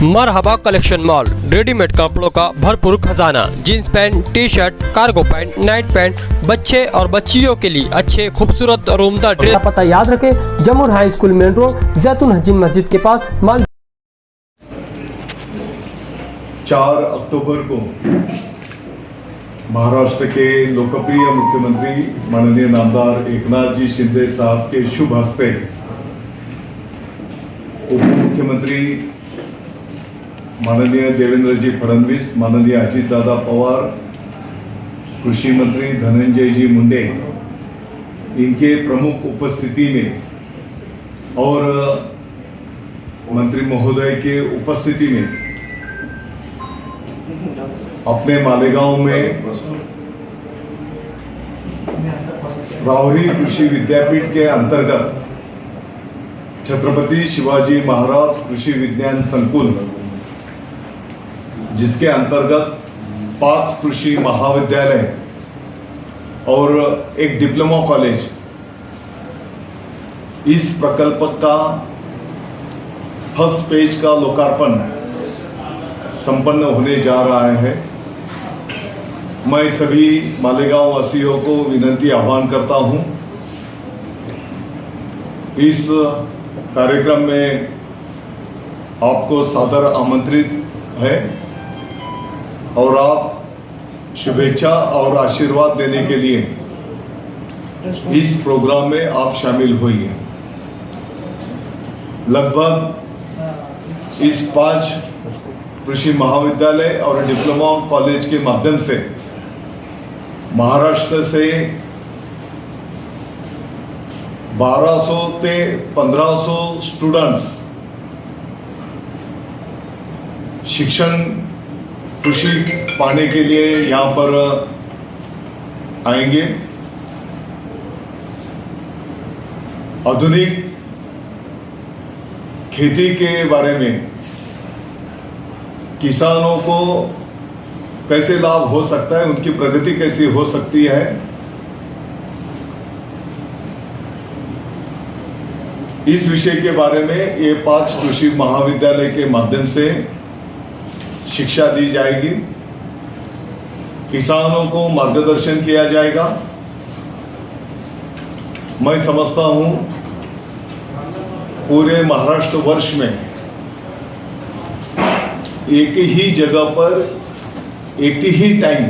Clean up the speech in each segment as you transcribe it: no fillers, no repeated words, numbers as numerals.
मरहबा collection mall, readymade कपड़ों का भरपूर खजाना, jeans pant, T shirt, cargo pant, night pant, बच्चे और बच्चियों के लिए अच्छे खूबसूरत और उम्दा ड्रेस। पता याद रखें, जमुर हाई स्कूल मेन रोड, जैतून हजीन मस्जिद के पास माल। 4 अक्टूबर को महाराष्ट्र के लोकप्रिय मुख्यमंत्री माननीय नामदार एकनाथ जी शिंदे साहब के शुभ हस्ते उप मुख्यमंत्री माननीय देवेंद्र जी फडणवीस, माननीय अजित दादा पवार, कृषि मंत्री धनंजय जी मुंडे, इनके प्रमुख उपस्थिति में और मंत्री महोदय के उपस्थिति में अपने मालेगांव में राहुरी कृषि विद्यापीठ के अंतर्गत छत्रपति शिवाजी महाराज कृषि विज्ञान संकुल, जिसके अंतर्गत 5 कृषि महाविद्यालय और एक डिप्लोमा कॉलेज, इस प्रकल्प का फर्स्ट पेज का लोकार्पण संपन्न होने जा रहा है। मैं सभी मालेगांव वासियों को विनंती आह्वान करता हूं, इस कार्यक्रम में आपको सादर आमंत्रित है और आप शुभेच्छा और आशीर्वाद देने के लिए इस प्रोग्राम में आप शामिल होइए। लगभग इस 5 कृषि महाविद्यालय और डिप्लोमा कॉलेज के माध्यम से महाराष्ट्र से 1200 से 1500 स्टूडेंट्स शिक्षण कृषि पाने के लिए यहाँ पर आएंगे। आधुनिक खेती के बारे में किसानों को कैसे लाभ हो सकता है, उनकी प्रगति कैसी हो सकती है, इस विषय के बारे में ये 5 कृषि महाविद्यालय के माध्यम से शिक्षा दी जाएगी। किसानों को मार्गदर्शन किया जाएगा। मैं समझता हूं पूरे महाराष्ट्र वर्ष में एक ही जगह पर, एक ही टाइम,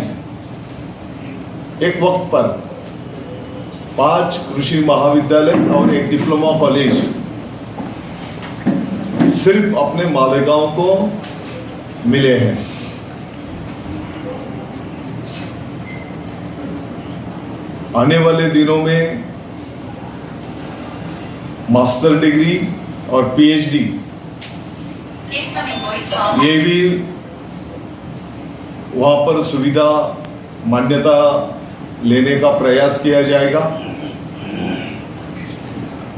एक वक्त पर 5 कृषि महाविद्यालय और एक डिप्लोमा कॉलेज सिर्फ अपने मालेगांव को मिले हैं। आने वाले दिनों में मास्टर डिग्री और पीएचडी ये भी वहां पर सुविधा मान्यता लेने का प्रयास किया जाएगा।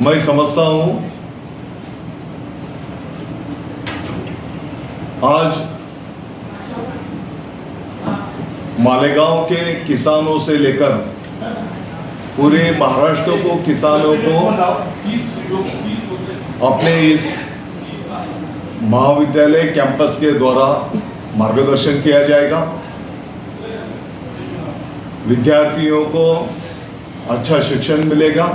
मैं समझता हूं आज मालेगांव के किसानों से लेकर पूरे महाराष्ट्र को किसानों को अपने इस महाविद्यालय कैंपस के द्वारा मार्गदर्शन किया जाएगा। विद्यार्थियों को अच्छा शिक्षण मिलेगा।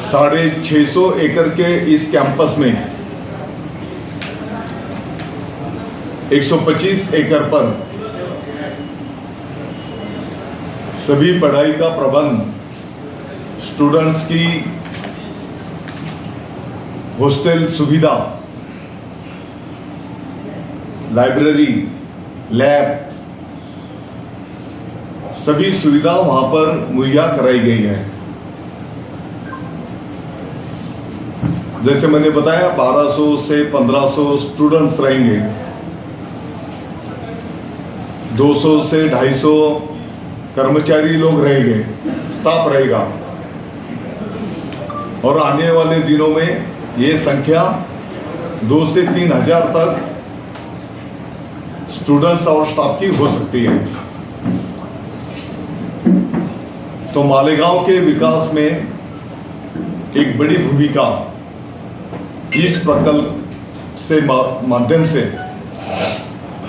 650 एकड़ के इस कैंपस में 125 एकड़ पर सभी पढ़ाई का प्रबंध, स्टूडेंट्स की हॉस्टल सुविधा, लाइब्रेरी, लैब, सभी सुविधा वहां पर मुहैया कराई गई है। जैसे मैंने बताया 1200 से 1500 स्टूडेंट्स रहेंगे, 200 से 250 कर्मचारी लोग रहेंगे, स्टाफ रहेगा और आने वाले दिनों में ये संख्या 2 से 3 हजार तक स्टूडेंट्स और स्टाफ की हो सकती है। तो मालेगांव के विकास में एक बड़ी भूमिका इस प्रकल्प से माध्यम से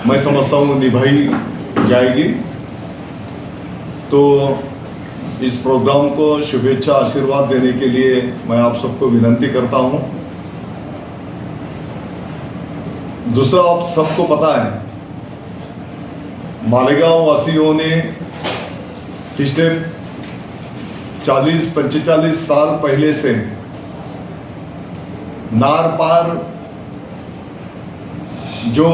मैं समझता हूँ निभाई जाएगी। तो इस प्रोग्राम को शुभेच्छा आशीर्वाद देने के लिए मैं आप सबको विनंती करता हूँ। दूसरा, आप सबको पता है, मालेगांव वासियों ने पिछले 40-45 साल पहले से नार पार जो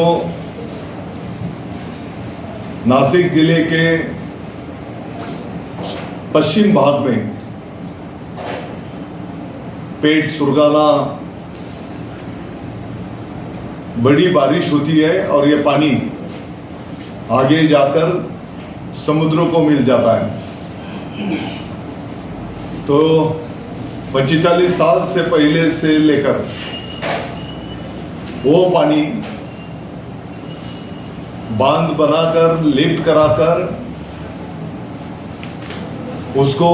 नासिक जिले के पश्चिम भाग में पेट सुरगाना बड़ी बारिश होती है और ये पानी आगे जाकर समुद्रों को मिल जाता है। तो 45 साल से पहले से लेकर वो पानी बांध बनाकर लिफ्ट कराकर उसको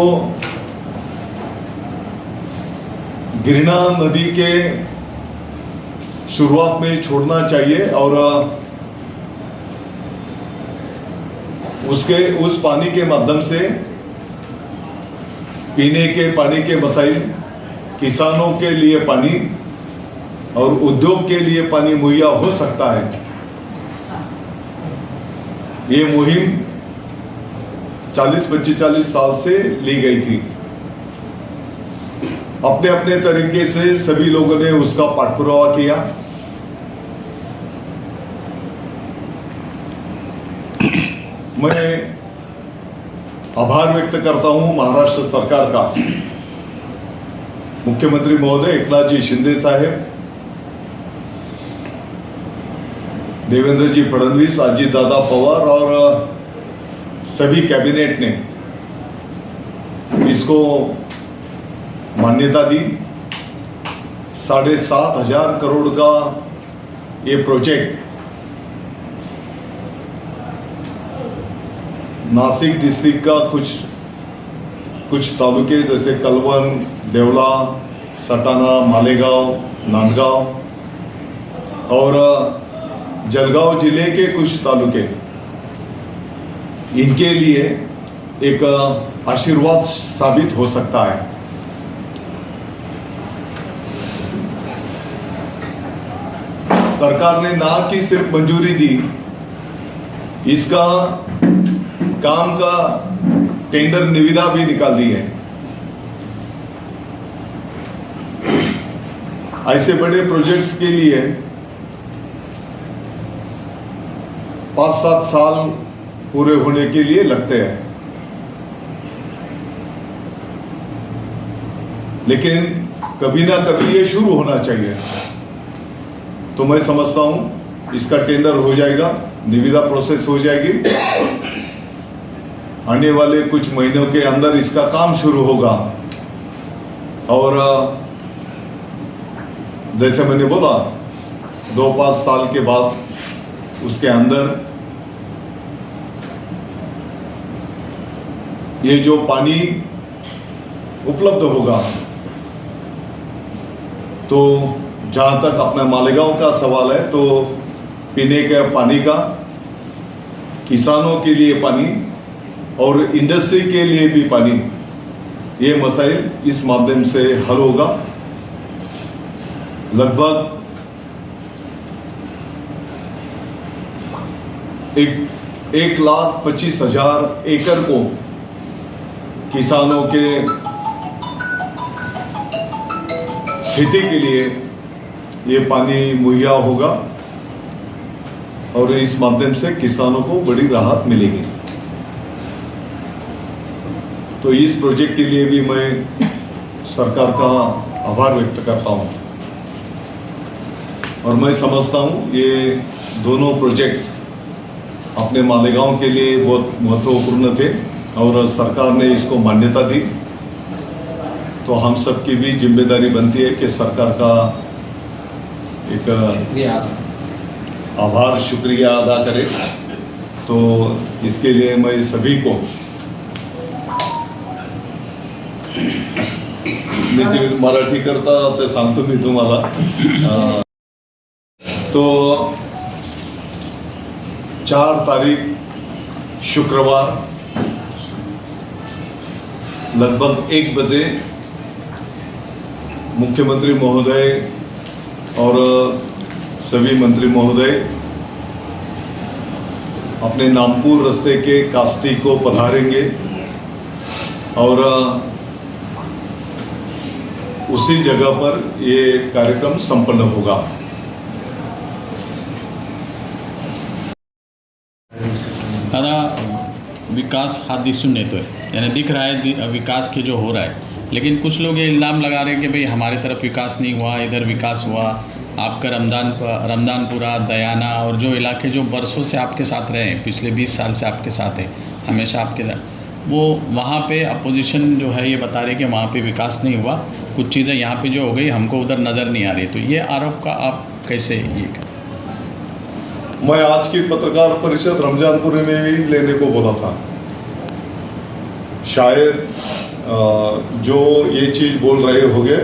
गिरना नदी के शुरुआत में छोड़ना चाहिए और उस पानी के माध्यम से पीने के पानी के मसाइल, किसानों के लिए पानी और उद्योग के लिए पानी मुहैया हो सकता है। ये मुहिम 40-45 साल से ली गई थी। अपने अपने तरीके से सभी लोगों ने उसका पाठपुरावा किया। मैं आभार व्यक्त करता हूं महाराष्ट्र सरकार का, मुख्यमंत्री महोदय एकनाथ जी शिंदे साहेब, देवेंद्र जी फडणवीस, अजित दादा पवार और सभी कैबिनेट ने इसको मान्यता दी। 7,500 करोड़ का ये प्रोजेक्ट नासिक डिस्ट्रिक्ट का कुछ तालुके जैसे कलवन, देवला, सटाणा, मालेगांव, नांदगांव और जलगांव जिले के कुछ तालुके, इनके लिए एक आशीर्वाद साबित हो सकता है। सरकार ने ना कि सिर्फ मंजूरी दी, इसका काम का टेंडर निविदा भी निकाल दी है। ऐसे बड़े प्रोजेक्ट्स के लिए 5-7 साल पूरे होने के लिए लगते हैं, लेकिन कभी ना कभी ये शुरू होना चाहिए। तो मैं समझता हूं इसका टेंडर हो जाएगा, निविदा प्रोसेस हो जाएगी, आने वाले कुछ महीनों के अंदर इसका काम शुरू होगा। और जैसे मैंने बोला 2-5 साल के बाद उसके अंदर ये जो पानी उपलब्ध होगा, तो जहाँ तक अपना मालेगांव का सवाल है, तो पीने के पानी का, किसानों के लिए पानी और इंडस्ट्री के लिए भी पानी, ये मसाइल इस माध्यम से हल होगा। लगभग 1,25,000 एकड़ को किसानों के खेती के लिए ये पानी मुहैया होगा और इस माध्यम से किसानों को बड़ी राहत मिलेगी। तो इस प्रोजेक्ट के लिए भी मैं सरकार का आभार व्यक्त करता हूं और मैं समझता हूं ये दोनों प्रोजेक्ट्स अपने मालेगांव के लिए बहुत महत्वपूर्ण थे और सरकार ने इसको मान्यता दी। तो हम सब की भी जिम्मेदारी बनती है कि सरकार का एक आभार शुक्रिया अदा करें। तो इसके लिए मैं सभी को मी मराठी करता ते सांगतो मी तुम्हाला तो 4 तारीख शुक्रवार लगभग 1 बजे मुख्यमंत्री महोदय और सभी मंत्री महोदय अपने नामपुर रास्ते के कास्टी को पधारेंगे और उसी जगह पर ये कार्यक्रम संपन्न होगा। दादा, विकास हाथ दिसून येतोय, यानी दिख रहा है विकास के जो हो रहा है, लेकिन कुछ लोग ये इल्ज़ाम लगा रहे हैं कि भाई हमारे तरफ विकास नहीं हुआ, इधर विकास हुआ। आपका रमदानपुरा, दयाना और जो इलाके जो बरसों से आपके साथ रहे हैं, पिछले 20 साल से आपके साथ है, हमेशा आपके साथ, वो वहाँ पे अपोजिशन जो है ये बता रही है कि वहाँ पे विकास नहीं हुआ, कुछ चीज़ें यहाँ पे जो हो गई हमको उधर नज़र नहीं आ रही। तो ये आरोप का आप कैसे ये मैं आज की पत्रकार परिषद रमजानपुर में भी लेने को बोला था। शायद जो ये चीज़ बोल रहे होंगे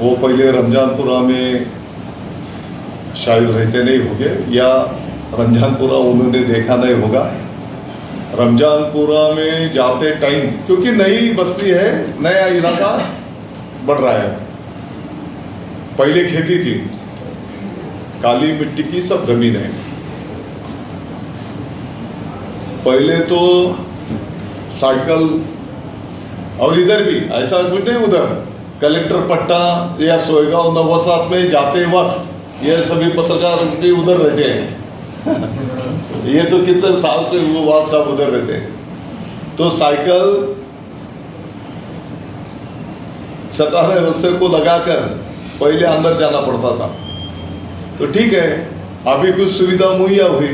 वो पहले रमजानपुरा में शायद रहते नहीं होंगे या रमजानपुरा उन्होंने देखा नहीं होगा। रमजानपुरा में जाते टाइम, क्योंकि नई बस्ती है, नया इलाका बढ़ रहा है, पहले खेती थी, काली मिट्टी की सब जमीन है। पहले तो साइकिल, और इधर भी ऐसा कुछ नहीं, उधर कलेक्टर पट्टा या सोएगांव नवासात में जाते वक्त ये सभी पत्रकार भी उधर रहते हैं। ये तो कितने साल से वो वाक साहब उधर रहते हैं। तो साइकिल सटारे रस्ते को लगाकर पहले अंदर जाना पड़ता था। तो ठीक है, अभी कुछ सुविधा मुहैया हुई।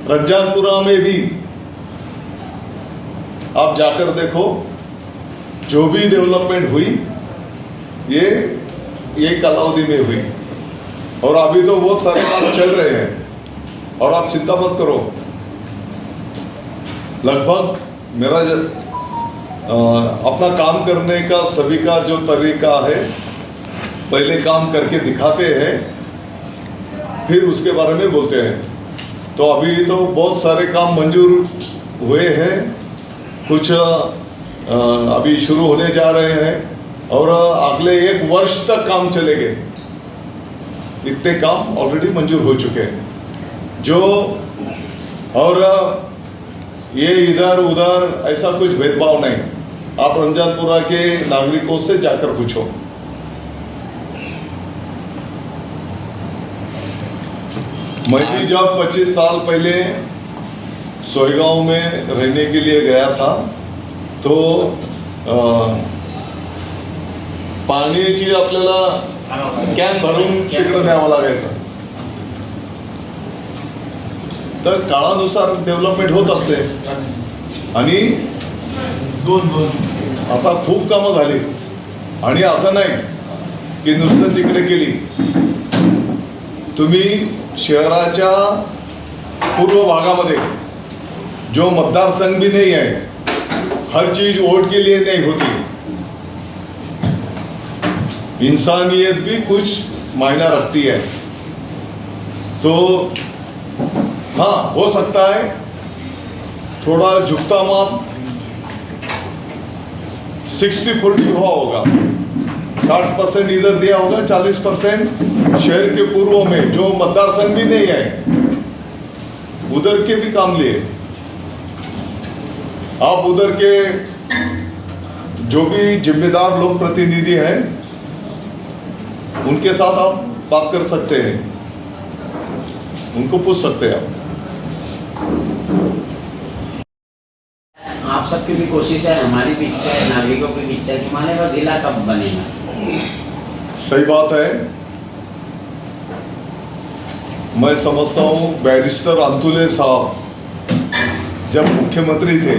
रमजानपुरा में भी आप जाकर देखो, जो भी डेवलपमेंट हुई ये कालावधि में हुई, और अभी तो बहुत सारे काम चल रहे हैं। और आप चिंता मत करो, लगभग मेरा अपना काम करने का सभी का जो तरीका है, पहले काम करके दिखाते हैं, फिर उसके बारे में बोलते हैं। तो अभी तो बहुत सारे काम मंजूर हुए हैं, कुछ अभी शुरू होने जा रहे हैं, और अगले 1 वर्ष तक काम चलेंगे। इतने काम ऑलरेडी मंजूर हो चुके हैं। जो और ये इधर उधर ऐसा कुछ भेदभाव नहीं। आप रमजानपुरा के नागरिकों से जाकर पूछो। मैं भी जब 25 साल पहले सोएगांव में रहने के लिए गया था, तो पाण्याची आपल्याला कॅन भरून तिकडे न्यावं लागायचं। तर काळानुसार डेव्हलपमेंट होत असते, आणि आता खूप कामं झाली, आणि असं नाही की नुसतं तिकडे केली। तुम्ही शहराच्या पूर्व भागामध्ये जो मतदारसंघ भी नहीं है, हर चीज वोट के लिए नहीं होती, इंसानियत भी कुछ मायना रखती है। तो हाँ, हो सकता है थोड़ा झुकता माप 60-40 हुआ होगा, 60% इधर दिया होगा, 40% शहर के पूर्व में जो मतदारसंघ भी नहीं है उधर के भी काम लिए। आप उधर के जो भी जिम्मेदार लोग प्रतिनिधि हैं, उनके साथ आप बात कर सकते हैं, उनको पूछ सकते हैं आप सबकी भी कोशिश है, हमारी भी इच्छा है, नागरिकों की भी इच्छा है कि माने का जिला कब बनेगा। सही बात है। मैं समझता हूँ बैरिस्टर अंतुले साहब जब मुख्यमंत्री थे,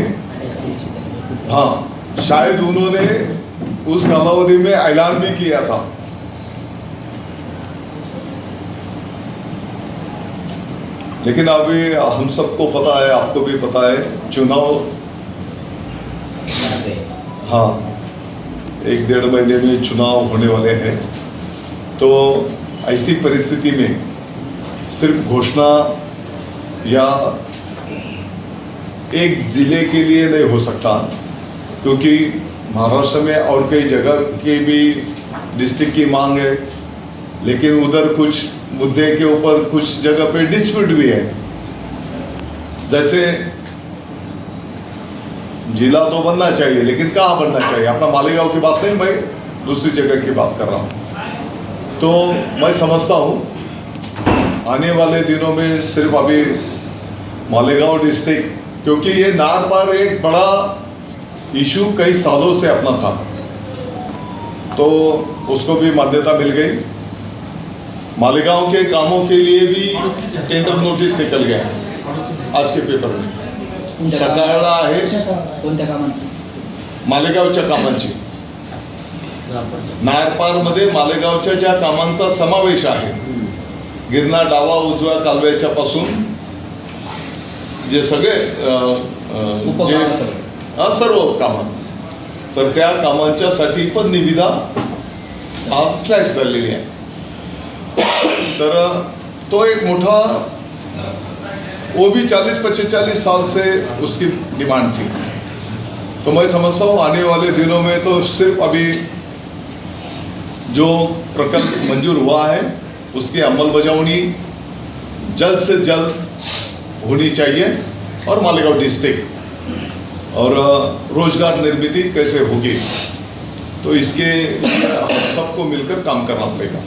हाँ, शायद उन्होंने उस कालावधि में ऐलान भी किया था। लेकिन अभी हम सबको पता है, आपको भी पता है, चुनाव, हाँ, 1-1.5 महीने में चुनाव होने वाले हैं। तो ऐसी परिस्थिति में सिर्फ घोषणा या एक ज़िले के लिए नहीं हो सकता, क्योंकि महाराष्ट्र में और कई जगह की भी डिस्ट्रिक्ट की मांग है, लेकिन उधर कुछ मुद्दे के ऊपर कुछ जगह पे डिस्प्यूट भी है। जैसे जिला तो बनना चाहिए, लेकिन कहाँ बनना चाहिए? अपना मालेगांव की बात नहीं, मैं दूसरी जगह की बात कर रहा हूँ। तो मैं समझता हूँ आने वाले दिनों में सिर्फ अभी मालेगांव डिस्ट्रिक्ट, क्योंकि ये नार पार एक बड़ा इशू कई सालों से अपना था, तो उसको भी मान्यता मिल गई। मालेगांव के कामों के लिए भी टेंडर नोटिस निकल गया आज के पेपर में, सकाळला आहे कोणत्या कामांची? मालेगावच्या कामांची। नारपारमध्ये मालेगावच्या ज्या कामांचा समावेश आहे, गिरणा डावा उजव्या कालव्याच्या पासून जे सगळे सर्व कामं, तर त्या कामांच्यासाठी पण निविदा आज फ्लॅश झालेली आहे। तर तो एक मोठा, वो भी 40-45 साल से उसकी डिमांड थी। तो मैं समझता हूँ आने वाले दिनों में तो सिर्फ अभी जो प्रकल्प मंजूर हुआ है उसकी अमलबजावनी जल्द से जल्द होनी चाहिए, और मालेगांव डिस्ट्रिक्ट और रोजगार निर्मित कैसे होगी, तो इसके लिए सबको मिलकर काम करना पड़ेगा।